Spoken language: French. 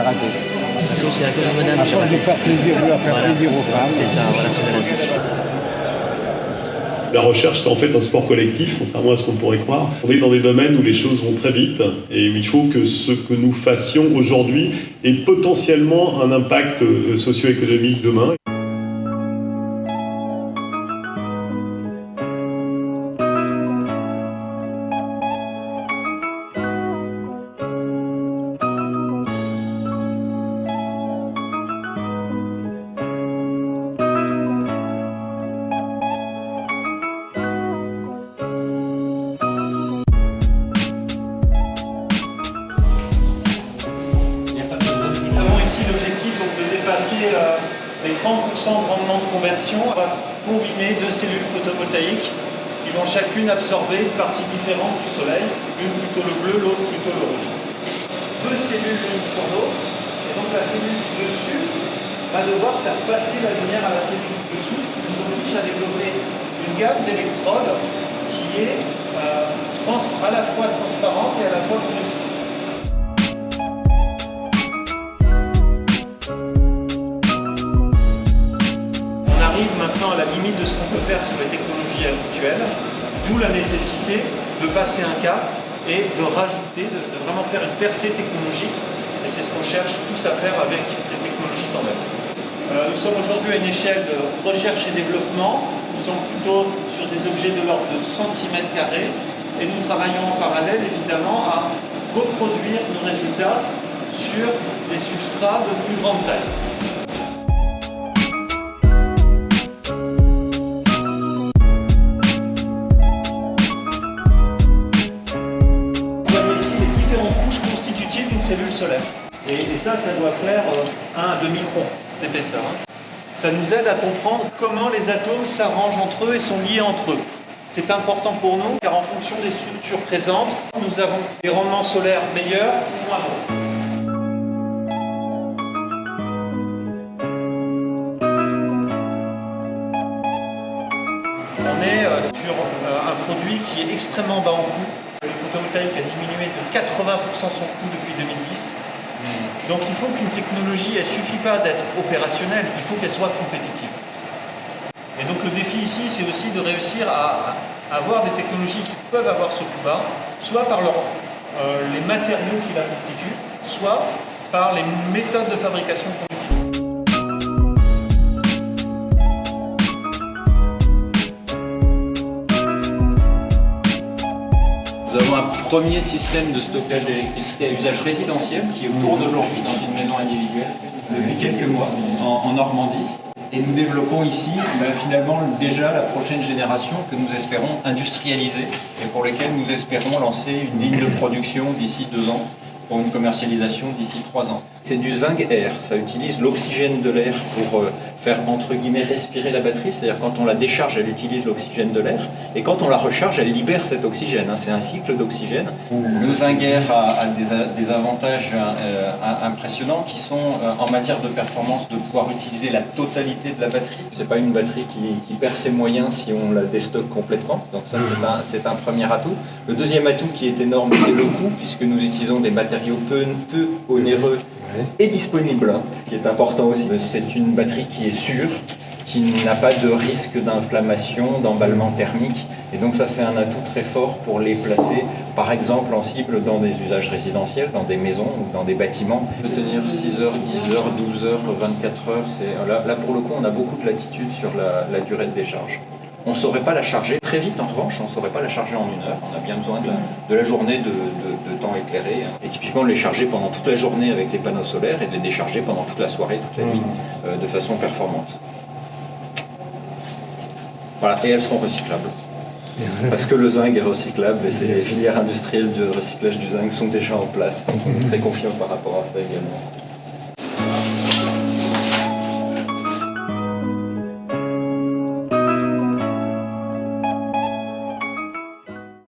rater. C'est à cause de madame. À force de faire plaisir, de faire plaisir aux femmes. C'est ça, voilà ce qu'elle a dit. La recherche, c'est en fait un sport collectif, contrairement à ce qu'on pourrait croire. On est dans des domaines où les choses vont très vite et il faut que ce que nous fassions aujourd'hui ait potentiellement un impact socio-économique demain. Les 30% de rendement de conversion, on va combiner deux cellules photovoltaïques qui vont chacune absorber une partie différente du soleil, l'une plutôt le bleu, l'autre plutôt le rouge. Deux cellules l'une sur l'autre, et donc la cellule du dessus va devoir faire passer la lumière à la cellule du dessous, ce qui nous oblige à développer une gamme d'électrodes qui est à la fois transparente et à la fois conductrice. Maintenant à la limite de ce qu'on peut faire sur les technologies actuelles, d'où la nécessité de passer un cap et de rajouter, de vraiment faire une percée technologique, et c'est ce qu'on cherche tous à faire avec ces technologies tandem. Nous sommes aujourd'hui à une échelle de recherche et développement, nous sommes plutôt sur des objets de l'ordre de centimètres carrés, et nous travaillons en parallèle évidemment à reproduire nos résultats sur des substrats de plus grande taille. Cellule solaire. Et ça doit faire 1 à 2 microns d'épaisseur. Ça nous aide à comprendre comment les atomes s'arrangent entre eux et sont liés entre eux. C'est important pour nous car en fonction des structures présentes, nous avons des rendements solaires meilleurs ou moins bons. On est sur un produit qui est extrêmement bas en coût. Le photovoltaïque a diminué de 80% son coût depuis 2010. Donc il faut qu'une technologie, elle ne suffit pas d'être opérationnelle, il faut qu'elle soit compétitive. Et donc le défi ici, c'est aussi de réussir à avoir des technologies qui peuvent avoir ce coût bas, soit par les matériaux qui la constituent, soit par les méthodes de fabrication qu'on utilise. Nous avons un premier système de stockage d'électricité à usage résidentiel qui tourne aujourd'hui dans une maison individuelle depuis quelques mois en Normandie. Et nous développons ici finalement déjà la prochaine génération que nous espérons industrialiser et pour lesquelles nous espérons lancer une ligne de production d'ici 2 ans pour une commercialisation d'ici 3 ans. C'est du zinc air, ça utilise l'oxygène de l'air pour faire entre guillemets respirer la batterie, c'est-à-dire quand on la décharge, elle utilise l'oxygène de l'air, et quand on la recharge, elle libère cet oxygène, c'est un cycle d'oxygène. Le zinc air a des avantages impressionnants qui sont en matière de performance de pouvoir utiliser la totalité de la batterie. C'est pas une batterie qui perd ses moyens si on la déstocke complètement, donc ça c'est un premier atout. Le deuxième atout qui est énorme, c'est le coût, puisque nous utilisons des matériaux peu onéreux et disponible, ce qui est important aussi. C'est une batterie qui est sûre, qui n'a pas de risque d'inflammation, d'emballement thermique. Et donc ça, c'est un atout très fort pour les placer, par exemple, en cible dans des usages résidentiels, dans des maisons ou dans des bâtiments. On peut tenir 6 heures, 10 heures, 12 heures, 24 heures. Là, pour le coup, on a beaucoup de latitude sur la durée de décharge. On ne saurait pas la charger très vite, en revanche, on ne saurait pas la charger en 1 heure. On a bien besoin de la journée de temps éclairé. Et typiquement, de les charger pendant toute la journée avec les panneaux solaires et de les décharger pendant toute la soirée, toute la nuit, de façon performante. Voilà, et elles seront recyclables. Parce que le zinc est recyclable et les filières industrielles de recyclage du zinc sont déjà en place. Donc on est très confiants par rapport à ça également.